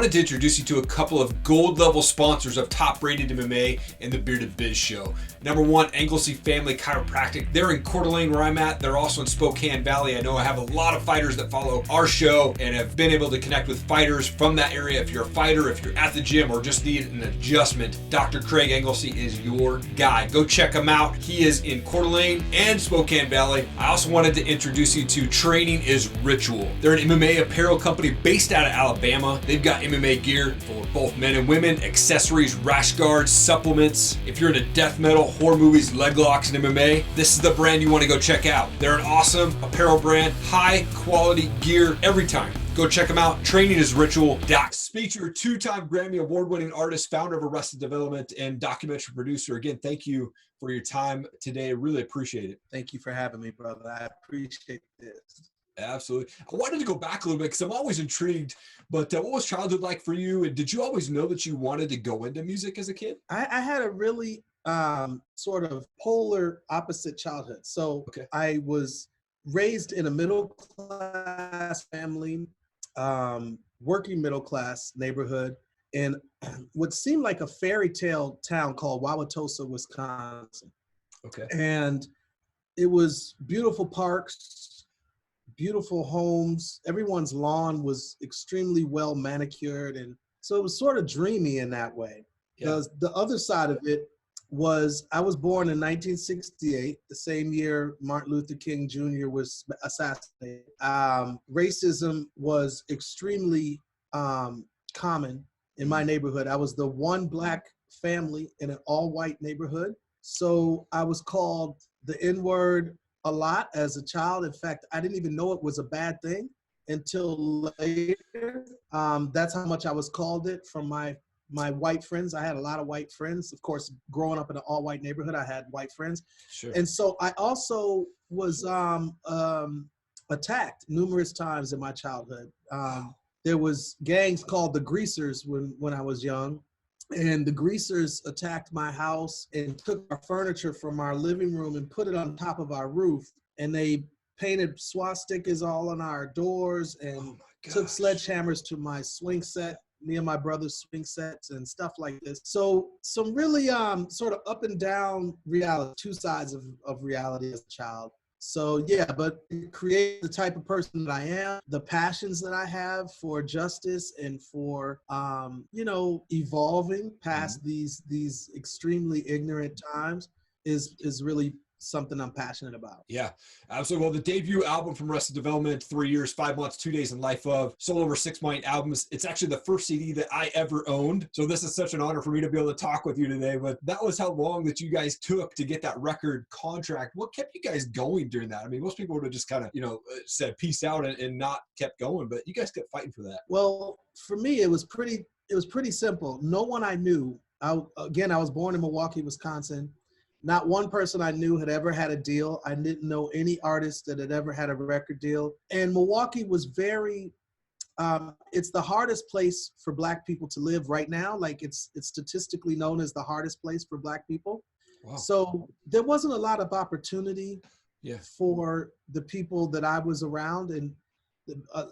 wanted to introduce you to a couple of gold level sponsors of Top Rated MMA and the Bearded Biz Show. Number one, Anglesey Family Chiropractic. They're in Coeur d'Alene where I'm at. They're also in Spokane Valley. I know I have a lot of fighters that follow our show and have been able to connect with fighters from that area. If you're a fighter, if you're at the gym or just need an adjustment, Dr. Craig Anglesey is your guy. Go check him out. He is in Coeur d'Alene and Spokane Valley. I also wanted to introduce you to Training is Ritual. They're an MMA apparel company based out of Alabama. They've got MMA gear for both men and women, accessories, rash guards, supplements. If you're into death metal, horror movies, leg locks, and MMA, this is the brand you want to go check out. They're an awesome apparel brand, high quality gear every time. Go check them out. TrainingIsRitual.com. Speaker, two-time Grammy Award Winning Artist, founder of Arrested Development, and documentary producer. Again, thank you for your time today. I really appreciate it. Thank you for having me, brother. I appreciate this. Absolutely. I wanted to go back a little bit because I'm always intrigued, but what was childhood like for you? And did you always know that you wanted to go into music as a kid? I had a really sort of polar opposite childhood. So I was raised in a middle class family, working middle class neighborhood in what seemed like a fairy tale town called Wauwatosa, Wisconsin. Okay. And it was beautiful parks, beautiful homes. Everyone's lawn was extremely well manicured. And so it was sort of dreamy in that way. Yeah. The other side of it was I was born in 1968, the same year Martin Luther King Jr. was assassinated. Racism was extremely common in my neighborhood. I was the one black family in an all-white neighborhood. So I was called the N-word a lot as a child. In fact, I didn't even know it was a bad thing until later. That's how much I was called it from my white friends. I had a lot of white friends. Of course, growing up in an all-white neighborhood, I had white friends. Sure. And so I also was attacked numerous times in my childhood. There was gangs called the Greasers when I was young. And the Greasers attacked my house and took our furniture from our living room and put it on top of our roof. And they painted swastikas all on our doors and took sledgehammers to my swing set, me and my brother's swing sets and stuff like this. So some really sort of up and down reality, two sides of reality as a child. So yeah, but it created the type of person that I am, the passions that I have for justice and for, evolving past these extremely ignorant times is really something I'm passionate about. Yeah, absolutely. Well, the debut album from Arrested Development, 3 years, 5 months, 2 days in life of, sold over 6 million albums. It's actually the first CD that I ever owned. So this is such an honor for me to be able to talk with you today. But that was how long that you guys took to get that record contract. What kept you guys going during that? I mean, most people would have just kind of, said peace out and not kept going, but you guys kept fighting for that. Well, for me, it was pretty simple. No one I knew. I was born in Milwaukee, Wisconsin. Not one person I knew had ever had a deal. I didn't know any artist that had ever had a record deal. And Milwaukee was very, it's the hardest place for Black people to live right now. Like it's statistically known as the hardest place for Black people. Wow. So there wasn't a lot of opportunity for the people that I was around and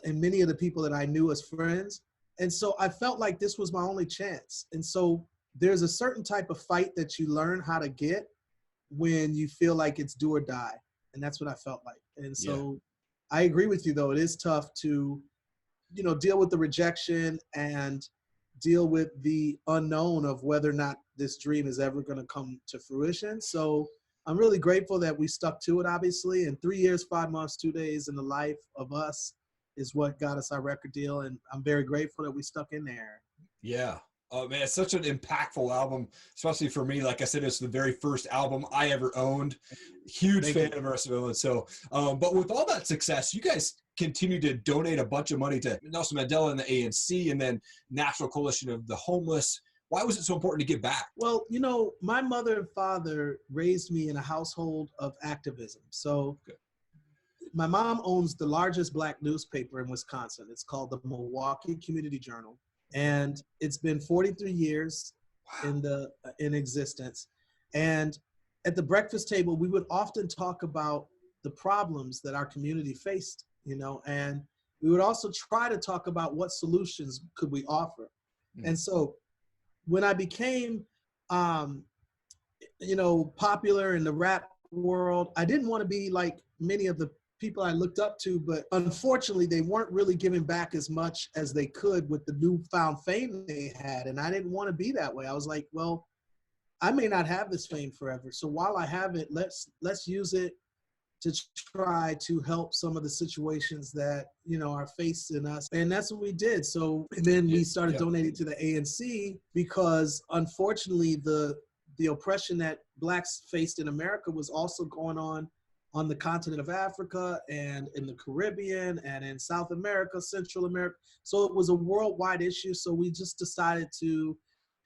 many of the people that I knew as friends. And so I felt like this was my only chance. And so there's a certain type of fight that you learn how to get when you feel like it's do or die. And that's what I felt like. And so I agree with you, though. It is tough to, deal with the rejection and deal with the unknown of whether or not this dream is ever going to come to fruition. So I'm really grateful that we stuck to it, obviously. And 3 years, 5 months, 2 days in the life of us is what got us our record deal. And I'm very grateful that we stuck in there. Yeah. Oh man, it's such an impactful album, especially for me. Like I said, it's the very first album I ever owned. Huge fan of Arrested Development. So, but with all that success, you guys continue to donate a bunch of money to Nelson Mandela and the ANC and then National Coalition of the Homeless. Why was it so important to give back? Well, my mother and father raised me in a household of activism. So my mom owns the largest Black newspaper in Wisconsin. It's called the Milwaukee Community Journal. And it's been 43 years in existence. And at the breakfast table, we would often talk about the problems that our community faced, and we would also try to talk about what solutions could we offer. And so when I became, popular in the rap world, I didn't want to be like many of the people I looked up to, but unfortunately they weren't really giving back as much as they could with the newfound fame they had. And I didn't want to be that way. I was like, well, I may not have this fame forever. So while I have it, let's use it to try to help some of the situations that, are facing us. And that's what we did. So, and then we started donating to the ANC because unfortunately the oppression that Blacks faced in America was also going on the continent of Africa and in the Caribbean and in South America, Central America. So it was a worldwide issue. So we just decided to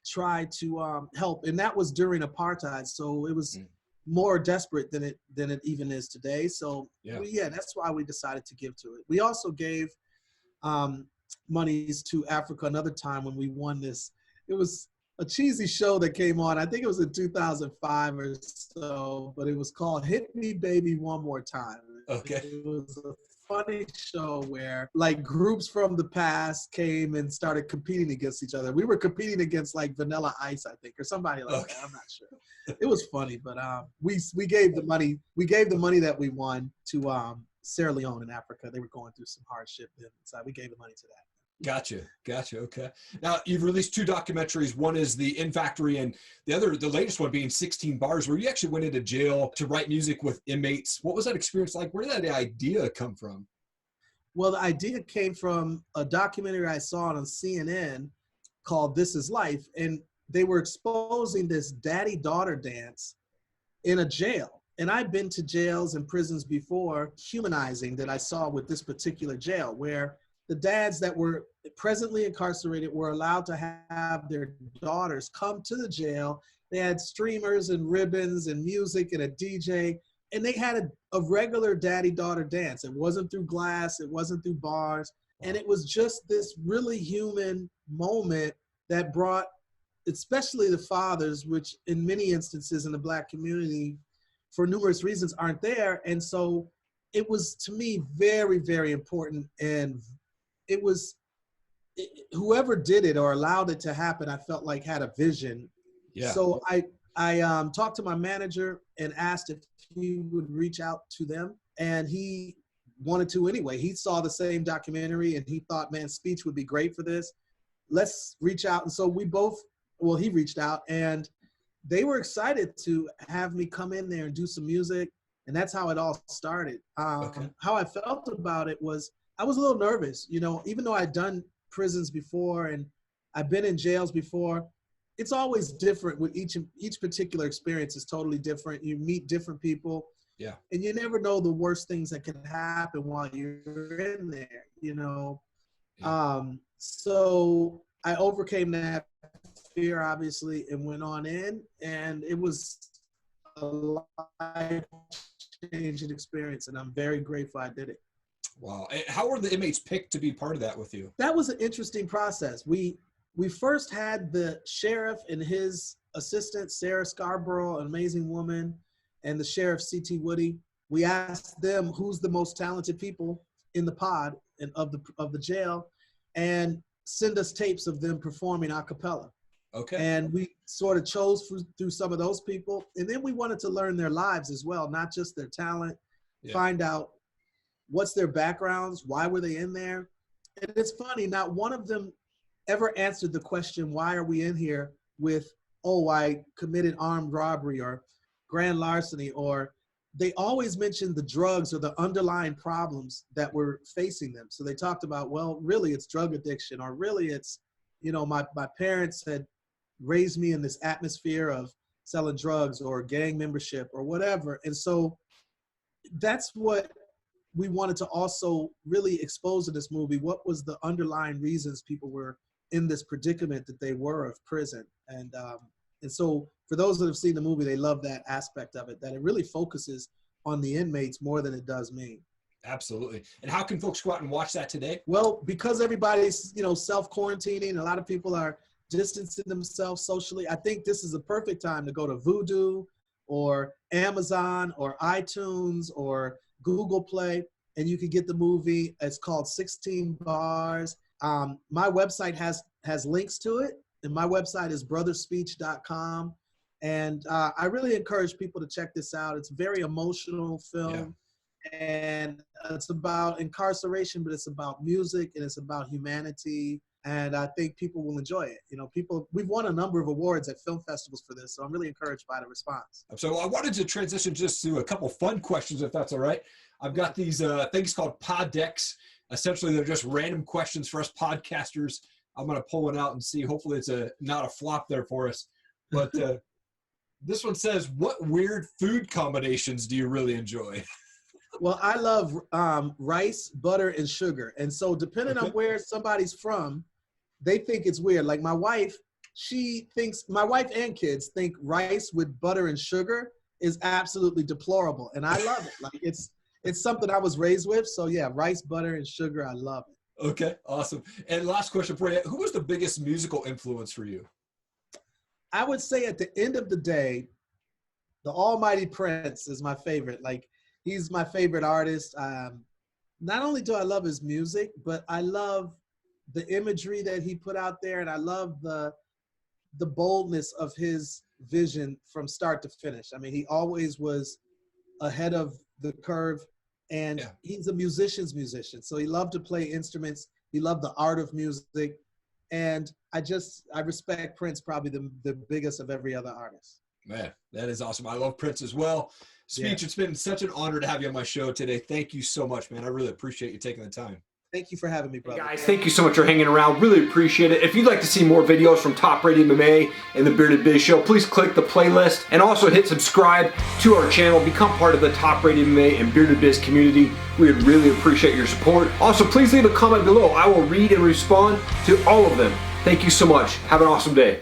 try to help. And that was during apartheid. So it was more desperate than it even is today. So that's why we decided to give to it. We also gave monies to Africa another time when we won this. It was a cheesy show that came on. I think it was in 2005 or so, but it was called Hit Me Baby One More Time. Okay. It was a funny show where like groups from the past came and started competing against each other. We were competing against like Vanilla Ice, I think, or somebody like that. I'm not sure. It was funny, but we gave the money. We gave the money that we won to Sierra Leone in Africa. They were going through some hardship then, so we gave the money to that. Gotcha. Okay. Now you've released 2 documentaries. One is the In Factory, and the latest one being 16 Bars, where you actually went into jail to write music with inmates. What was that experience like? Where did that idea come from? Well, the idea came from a documentary I saw on CNN called This Is Life, and they were exposing this daddy-daughter dance in a jail. And I've been to jails and prisons before, humanizing that I saw with this particular jail, where the dads that were presently incarcerated were allowed to have their daughters come to the jail. They had streamers and ribbons and music and a DJ, and they had a regular daddy-daughter dance. It wasn't through glass, it wasn't through bars, and it was just this really human moment that brought, especially the fathers, which in many instances in the Black community, for numerous reasons, aren't there. And so it was, to me, very, very important. And whoever did it or allowed it to happen, I felt like had a vision. Yeah. So I talked to my manager and asked if he would reach out to them, and he wanted to anyway. He saw the same documentary and he thought, man, speech would be great for this. Let's reach out. And so he reached out, and they were excited to have me come in there and do some music. And that's how it all started. Okay. How I felt about it was, I was a little nervous, even though I'd done prisons before and I've been in jails before. It's always different with each particular experience is totally different. You meet different people. Yeah. And you never know the worst things that can happen while you're in there, Yeah. So I overcame that fear, obviously, and went on in, and it was a life-changing experience, and I'm very grateful I did it. Wow. How were the inmates picked to be part of that with you? That was an interesting process. We first had the sheriff and his assistant, Sarah Scarborough, an amazing woman, and the sheriff, C.T. Woody. We asked them who's the most talented people in the pod and of the jail, and send us tapes of them performing a cappella. Okay. And we sort of chose through some of those people. And then we wanted to learn their lives as well, not just their talent, find out what's their backgrounds, why were they in there. And it's funny, not one of them ever answered the question, why are we in here with, oh, I committed armed robbery or grand larceny, or they always mentioned the drugs or the underlying problems that were facing them. So they talked about, well, really it's drug addiction, or really it's, my parents had raised me in this atmosphere of selling drugs or gang membership or whatever. And so that's what we wanted to also really expose in this movie. What was the underlying reasons people were in this predicament that they were of prison? And so for those that have seen the movie, they love that aspect of it, that it really focuses on the inmates more than it does me. Absolutely. And how can folks go out and watch that today? Well, because everybody's, self-quarantining, a lot of people are distancing themselves socially. I think this is a perfect time to go to Vudu or Amazon or iTunes or Google Play and you can get the movie. It's called 16 Bars. My website has links to it, and my website is brotherspeech.com. And I really encourage people to check this out. It's a very emotional film, and it's about incarceration, but it's about music and it's about humanity. And I think people will enjoy it. You know, we've won a number of awards at film festivals for this, so I'm really encouraged by the response. So I wanted to transition just to a couple fun questions, if that's all right. I've got these things called pod decks. Essentially, they're just random questions for us podcasters. I'm going to pull one out and see. Hopefully, it's not a flop there for us. But this one says, what weird food combinations do you really enjoy? Well, I love rice, butter, and sugar. And so depending on where somebody's from, they think it's weird. Like my wife and kids think rice with butter and sugar is absolutely deplorable. And I love it. Like it's something I was raised with. So yeah, rice, butter, and sugar, I love it. Okay, awesome. And last question for you. Who was the biggest musical influence for you? I would say at the end of the day, the almighty Prince is my favorite. Like, he's my favorite artist. Not only do I love his music, but I love the imagery that he put out there, and I love the boldness of his vision from start to finish. I mean, he always was ahead of the curve, and he's a musician's musician. So he loved to play instruments. He loved the art of music. And I respect Prince, probably the biggest of every other artist. Man, that is awesome. I love Prince as well. Speech, It's been such an honor to have you on my show today. Thank you so much, man. I really appreciate you taking the time. Thank you for having me, brother. Hey guys, thank you so much for hanging around. Really appreciate it. If you'd like to see more videos from Top Rated MMA and the Bearded Biz Show, please click the playlist and also hit subscribe to our channel. Become part of the Top Rated MMA and Bearded Biz community. We would really appreciate your support. Also, please leave a comment below. I will read and respond to all of them. Thank you so much. Have an awesome day.